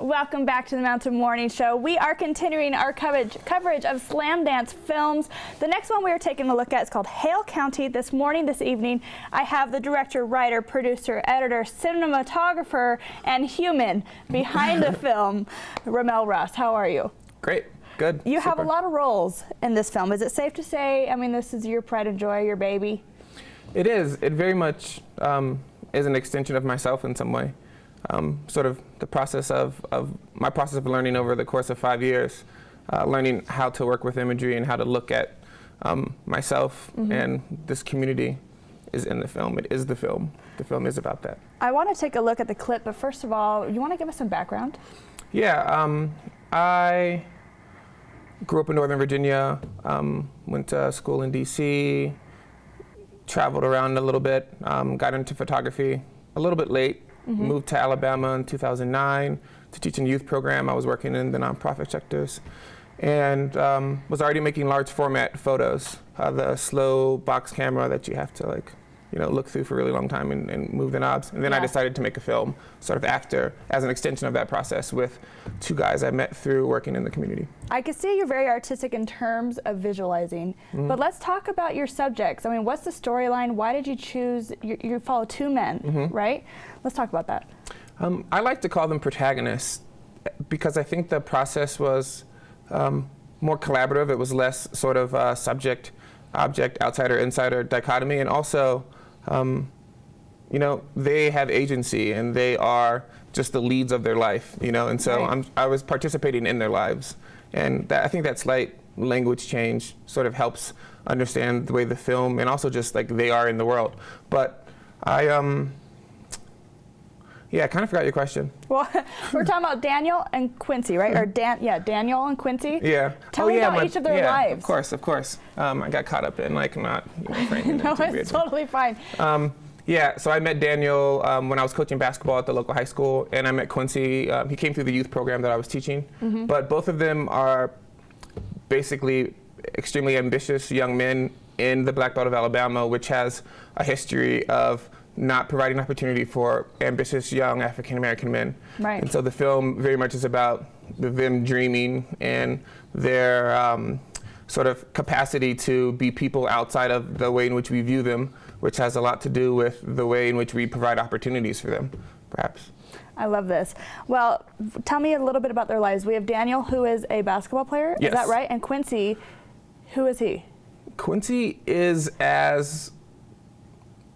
Welcome back to the Mountain Morning Show. We are continuing our coverage of Sundance films. The next one we are taking a look at is called Hale County. This evening, I have the director, writer, producer, editor, cinematographer, and human behind the film, RaMell Ross. How are you? Great. Good. You have Super. a lot of roles in this film. Is it safe to say, I mean, this is your pride and joy, your baby? It is. It very much is an extension of myself in some way. Sort of the process of my process of learning over the course of 5 years, learning how to work with imagery and how to look at myself and this community is in the film. It is the film. The film is about that. I want to take a look at the clip, but first of all, you want to give us some background? Yeah, I grew up in Northern Virginia, went to school in DC, traveled around a little bit, got into photography a little bit late. Moved to Alabama in 2009 to teach in youth program. I was working in the nonprofit sectors and was already making large format photos, the slow box camera that you have to look through for a really long time and move the knobs. And then I decided to make a film sort of after, as an extension of that process with two guys I met through working in the community. I can see you're very artistic in terms of visualizing, but let's talk about your subjects. I mean, what's the storyline? Why did you choose, you follow two men, right? Let's talk about that. I like to call them protagonists because I think the process was more collaborative. It was less sort of subject, object, outsider, insider dichotomy, and also they have agency and they are just the leads of their life, and so I was participating in their lives. And I think that slight language change sort of helps understand the way the film and also just like they are in the world. But I kind of forgot your question. Well, we're talking about Daniel and Quincy, right? Or Daniel and Quincy. Yeah. Tell me about each of their lives. Of course. I got caught up in not framing No, it's totally fine. So I met Daniel when I was coaching basketball at the local high school, and I met Quincy. He came through the youth program that I was teaching. But both of them are basically extremely ambitious young men in the Black Belt of Alabama, which has a history of not providing opportunity for ambitious young African-American men. Right. And so the film very much is about them dreaming and their sort of capacity to be people outside of the way in which we view them, which has a lot to do with the way in which we provide opportunities for them, perhaps. I love this. Well, tell me a little bit about their lives. We have Daniel, who is a basketball player, yes. Is that right? And Quincy, who is he? Quincy is as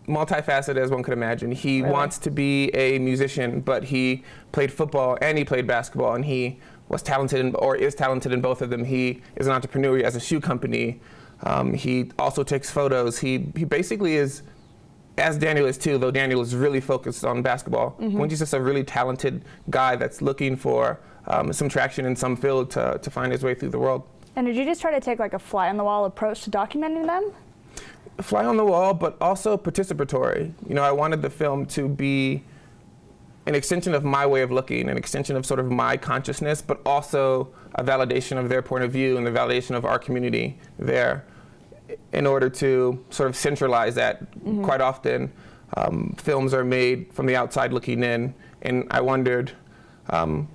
multifaceted as one could imagine. He wants to be a musician, but he played football and he played basketball, and he was talented or is talented in both of them. He is an entrepreneur. He has a shoe company. He also takes photos. He basically is, as Daniel is too, though Daniel is really focused on basketball. Quincy's just a really talented guy that's looking for some traction in some field to find his way through the world. And did you just try to take like a fly-on-the-wall approach to documenting them? Fly on the wall, but also participatory. I wanted the film to be an extension of my way of looking, an extension of sort of my consciousness, but also a validation of their point of view and the validation of our community there in order to sort of centralize that. Quite often, films are made from the outside looking in, and I wondered,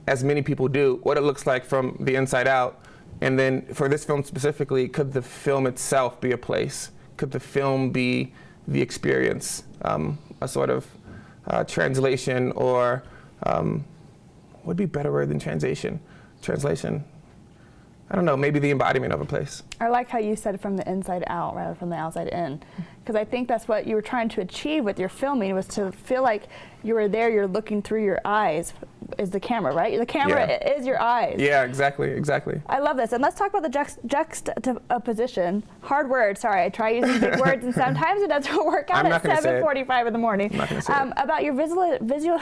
as many people do, what it looks like from the inside out. And then for this film specifically, could the film itself be a place? Could the film be the experience, a sort of translation, or what would be a better word than translation? Translation. I don't know, maybe the embodiment of a place. I like how you said from the inside out rather from the outside in, because I think that's what you were trying to achieve with your filming, was to feel like you were there, you're looking through your eyes, is the camera, right? The camera is your eyes. Yeah, exactly. I love this. And let's talk about the juxtaposition. Hard word, sorry, I try using big words and sometimes it doesn't work out at 7:45 in the morning. I'm not gonna say it. About your visual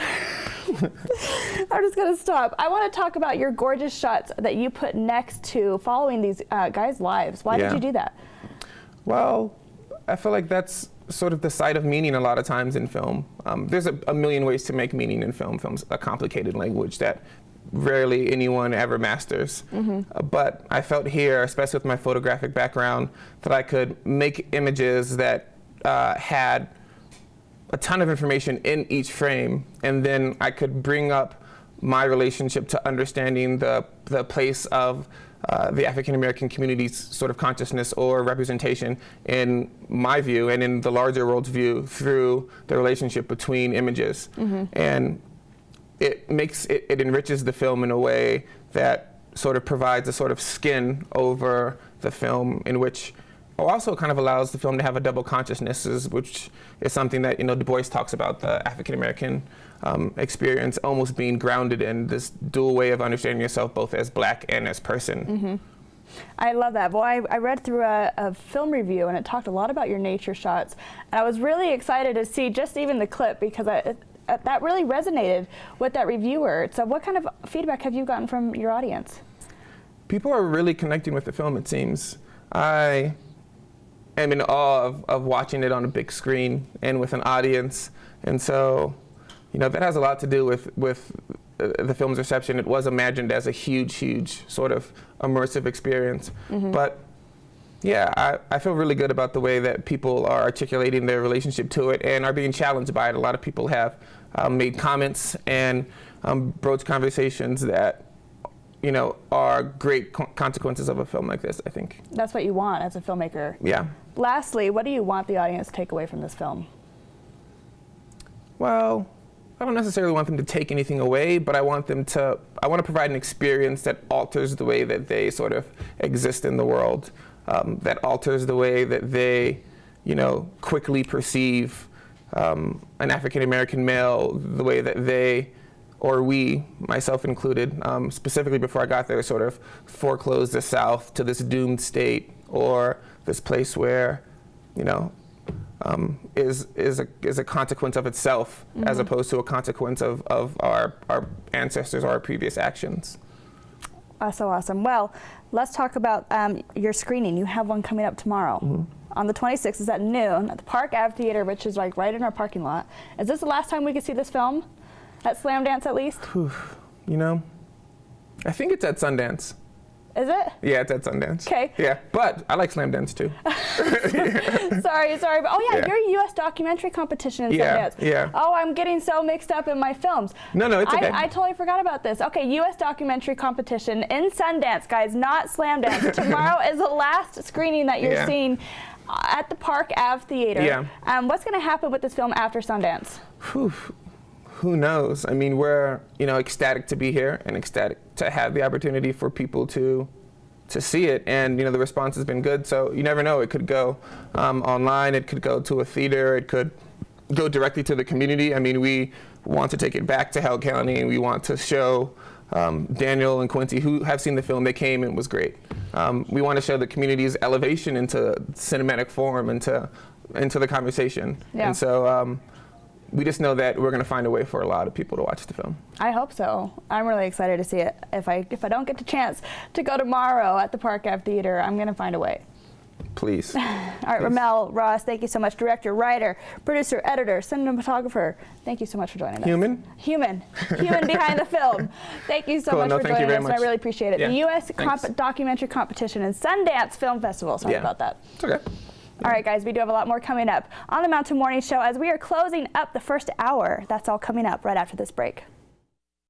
I'm just gonna stop. I want to talk about your gorgeous shots that you put next to following these guys' lives. Why did you do that? Well, I feel like that's sort of the site of meaning a lot of times in film. There's a million ways to make meaning in film. Film's a complicated language that rarely anyone ever masters. But I felt here, especially with my photographic background, that I could make images that had a ton of information in each frame, and then I could bring up my relationship to understanding the place of the African American community's sort of consciousness or representation in my view and in the larger world's view through the relationship between images. And it enriches the film in a way that sort of provides a sort of skin over the film, in which also kind of allows the film to have a double consciousness, which is something that, Du Bois talks about, the African American experience almost being grounded in this dual way of understanding yourself both as Black and as person. I love that. Well, I read through a film review, and it talked a lot about your nature shots, and I was really excited to see just even the clip, because that really resonated with that reviewer. So what kind of feedback have you gotten from your audience? People are really connecting with the film, it seems. I am in awe of watching it on a big screen and with an audience, and so that has a lot to do with the film's reception. It was imagined as a huge sort of immersive experience. But yeah, I feel really good about the way that people are articulating their relationship to it and are being challenged by it. A lot of people have made comments and broached conversations that are great consequences of a film like this, I think. That's what you want as a filmmaker. Yeah. Lastly, what do you want the audience to take away from this film? Well, I don't necessarily want them to take anything away, but I want to provide an experience that alters the way that they sort of exist in the world, that alters the way that they, quickly perceive an African American male, the way that they, or we, myself included, specifically before I got there, sort of foreclosed the South to this doomed state, or this place where, is a consequence of itself, as opposed to a consequence of our ancestors or our previous actions. That's so awesome. Well, let's talk about your screening. You have one coming up tomorrow. On the 26th, is at noon at the Park Ave Theater, which is like right in our parking lot. Is this the last time we could see this film? At Slamdance, at least? I think it's at Sundance. Is it? Yeah, it's at Sundance. Okay. Yeah, but I like Slamdance too. Sorry. But, you're a U.S. documentary competition in Sundance. Yeah. Oh, I'm getting so mixed up in my films. No, it's okay. I totally forgot about this. Okay, U.S. documentary competition in Sundance, guys, not Slamdance. Tomorrow is the last screening that you're seeing at the Park Ave Theater. Yeah. What's going to happen with this film after Sundance? Who knows? I mean, we're ecstatic to be here and ecstatic to have the opportunity for people to see it, and the response has been good. So you never know. It could go online. It could go to a theater. It could go directly to the community. I mean, we want to take it back to Hale County, and we want to show Daniel and Quincy, who have seen the film. They came and it was great. We want to show the community's elevation into cinematic form, into the conversation. Yeah. And so. We just know that we're going to find a way for a lot of people to watch the film. I hope so. I'm really excited to see it. If I don't get the chance to go tomorrow at the Park Ave Theater, I'm going to find a way. Please. All right, RaMell Ross, thank you so much. Director, writer, producer, editor, cinematographer. Thank you so much for joining us. Human behind the film. Thank you so much for joining us. I really appreciate it. Yeah. The U.S. Documentary Competition and Sundance Film Festival. Sorry about that. It's okay. All right, guys, we do have a lot more coming up on the Mountain Morning Show as we are closing up the first hour. That's all coming up right after this break.